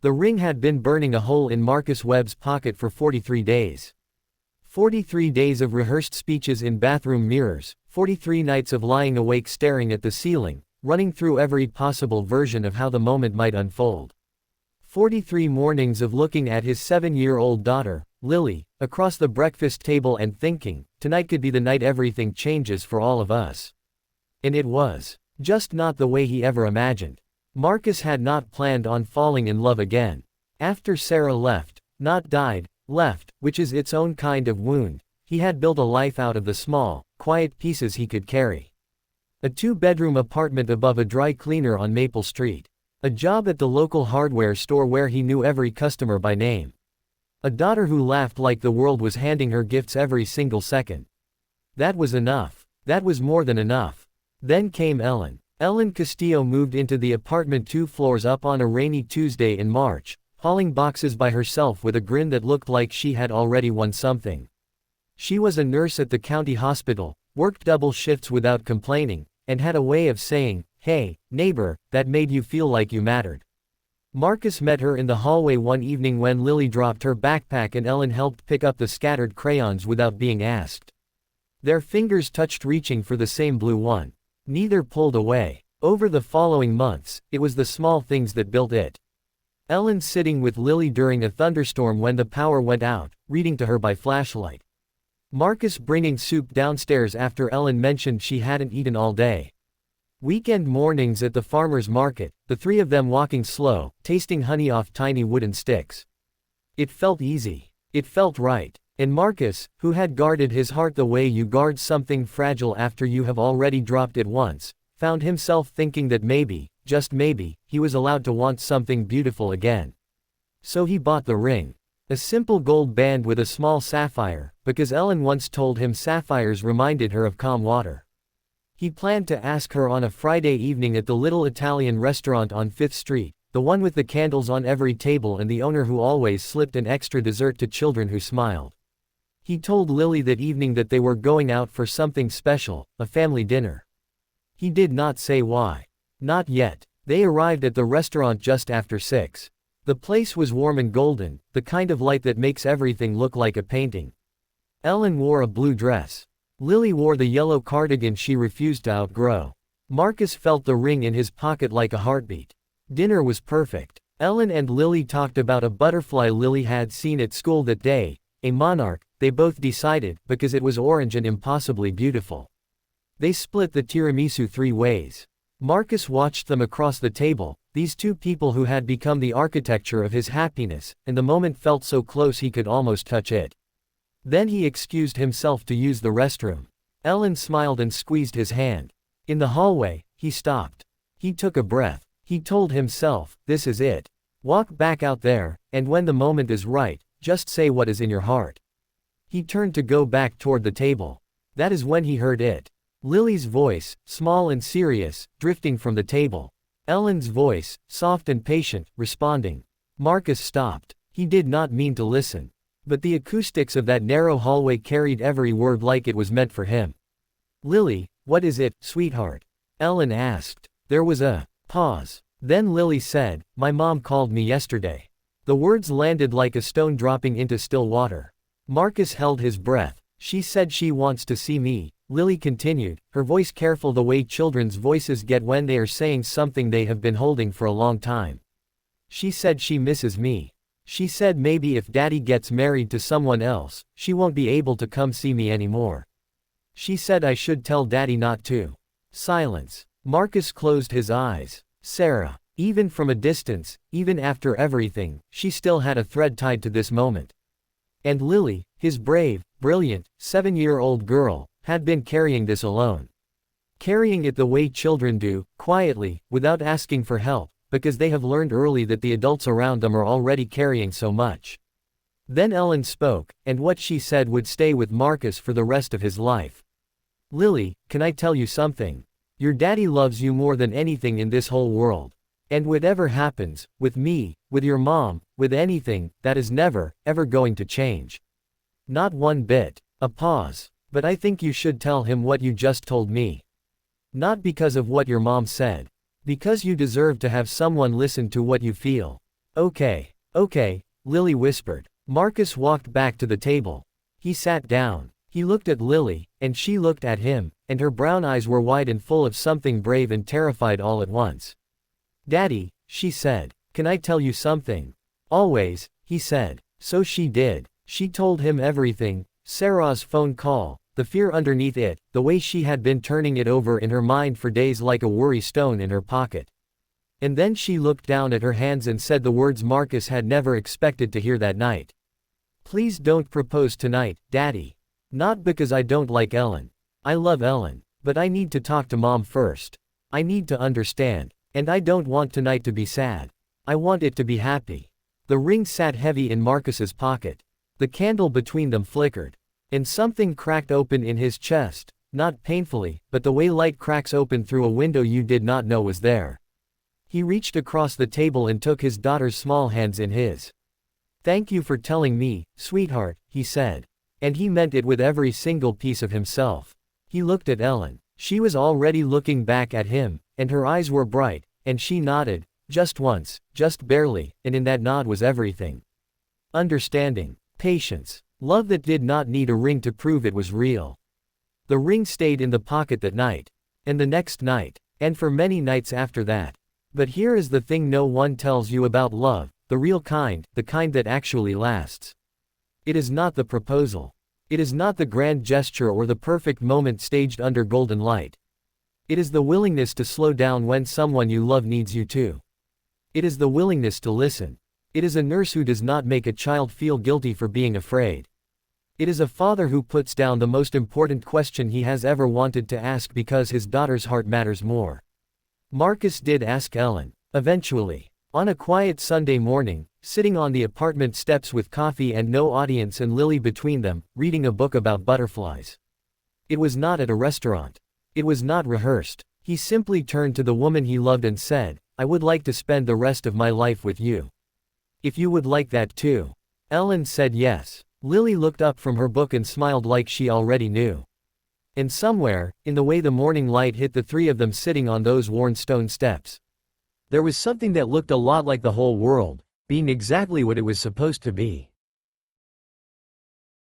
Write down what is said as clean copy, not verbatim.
The ring had been burning a hole in Marcus Webb's pocket for 43 days. 43 days of rehearsed speeches in bathroom mirrors, 43 nights of lying awake staring at the ceiling, running through every possible version of how the moment might unfold. 43 mornings of looking at his 7-year-old daughter, Lily, across the breakfast table and thinking, tonight could be the night everything changes for all of us. And it was. Just not the way he ever imagined. Marcus had not planned on falling in love again. After Sarah left, not died, left, which is its own kind of wound, he had built a life out of the small, quiet pieces he could carry. A 2-bedroom apartment above a dry cleaner on Maple Street. A job at the local hardware store where he knew every customer by name. A daughter who laughed like the world was handing her gifts every single second. That was enough. That was more than enough. Then came Ellen. Ellen Castillo moved into the apartment 2 floors up on a rainy Tuesday in March, hauling boxes by herself with a grin that looked like she had already won something. She was a nurse at the county hospital, worked double shifts without complaining, and had a way of saying, "Hey, neighbor," that made you feel like you mattered. Marcus met her in the hallway one evening when Lily dropped her backpack and Ellen helped pick up the scattered crayons without being asked. Their fingers touched reaching for the same blue one. Neither pulled away. Over the following months, it was the small things that built it. Ellen sitting with Lily during a thunderstorm when the power went out, reading to her by flashlight. Marcus bringing soup downstairs after Ellen mentioned she hadn't eaten all day. Weekend mornings at the farmer's market, the 3 of them walking slow, tasting honey off tiny wooden sticks. It felt easy. It felt right. And Marcus, who had guarded his heart the way you guard something fragile after you have already dropped it once, found himself thinking that maybe, just maybe, he was allowed to want something beautiful again. So he bought the ring. A simple gold band with a small sapphire, because Ellen once told him sapphires reminded her of calm water. He planned to ask her on a Friday evening at the little Italian restaurant on 5th Street, the one with the candles on every table and the owner who always slipped an extra dessert to children who smiled. He told Lily that evening that they were going out for something special, a family dinner. He did not say why. Not yet. They arrived at the restaurant just after 6. The place was warm and golden, the kind of light that makes everything look like a painting. Ellen wore a blue dress. Lily wore the yellow cardigan she refused to outgrow. Marcus felt the ring in his pocket like a heartbeat. Dinner was perfect. Ellen and Lily talked about a butterfly Lily had seen at school that day, a monarch, they both decided, because it was orange and impossibly beautiful. They split the tiramisu 3 ways. Marcus watched them across the table, these 2 people who had become the architecture of his happiness, and the moment felt so close he could almost touch it. Then he excused himself to use the restroom. Ellen smiled and squeezed his hand. In the hallway, he stopped. He took a breath. He told himself, this is it. Walk back out there, and when the moment is right, just say what is in your heart. He turned to go back toward the table. That is when he heard it. Lily's voice, small and serious, drifting from the table. Ellen's voice, soft and patient, responding. Marcus stopped. He did not mean to listen. But the acoustics of that narrow hallway carried every word like it was meant for him. Lily, what is it, sweetheart? Ellen asked. There was a pause. Then Lily said, my mom called me yesterday. The words landed like a stone dropping into still water. Marcus held his breath. She said she wants to see me, Lily continued, her voice careful the way children's voices get when they are saying something they have been holding for a long time. She said she misses me. She said maybe if Daddy gets married to someone else, she won't be able to come see me anymore. She said I should tell Daddy not to. Silence. Marcus closed his eyes. Sarah. Even from a distance, even after everything, she still had a thread tied to this moment. And Lily, his brave, brilliant, 7-year-old girl, had been carrying this alone. Carrying it the way children do, quietly, without asking for help, because they have learned early that the adults around them are already carrying so much. Then Ellen spoke, and what she said would stay with Marcus for the rest of his life. Lily, can I tell you something? Your daddy loves you more than anything in this whole world. And whatever happens, with me, with your mom, with anything, that is never, ever going to change. Not one bit. A pause. But I think you should tell him what you just told me. Not because of what your mom said. Because you deserve to have someone listen to what you feel. Okay, Lily whispered. Marcus walked back to the table. He sat down. He looked at Lily, and she looked at him, and her brown eyes were wide and full of something brave and terrified all at once. Daddy, she said, can I tell you something? Always, he said. So she did. She told him everything, Sarah's phone call, the fear underneath it, the way she had been turning it over in her mind for days like a worry stone in her pocket. And then she looked down at her hands and said the words Marcus had never expected to hear that night. Please don't propose tonight, Daddy. Not because I don't like Ellen. I love Ellen, but I need to talk to Mom first. I need to understand, and I don't want tonight to be sad. I want it to be happy. The ring sat heavy in Marcus's pocket. The candle between them flickered. And something cracked open in his chest, not painfully, but the way light cracks open through a window you did not know was there. He reached across the table and took his daughter's small hands in his. Thank you for telling me, sweetheart, he said. And he meant it with every single piece of himself. He looked at Ellen. She was already looking back at him, and her eyes were bright, and she nodded, just once, just barely, and in that nod was everything. Understanding, patience, love that did not need a ring to prove it was real. The ring stayed in the pocket that night, and the next night, and for many nights after that. But here is the thing no one tells you about love, the real kind, the kind that actually lasts. It is not the proposal. It is not the grand gesture or the perfect moment staged under golden light. It is the willingness to slow down when someone you love needs you to. It is the willingness to listen. It is a nurse who does not make a child feel guilty for being afraid. It is a father who puts down the most important question he has ever wanted to ask because his daughter's heart matters more. Marcus did ask Ellen, eventually. On a quiet Sunday morning, sitting on the apartment steps with coffee and no audience and Lily between them, reading a book about butterflies. It was not at a restaurant. It was not rehearsed. He simply turned to the woman he loved and said, I would like to spend the rest of my life with you. If you would like that too. Ellen said yes. Lily looked up from her book and smiled like she already knew. And somewhere, in the way the morning light hit the three of them sitting on those worn stone steps, there was something that looked a lot like the whole world, being exactly what it was supposed to be.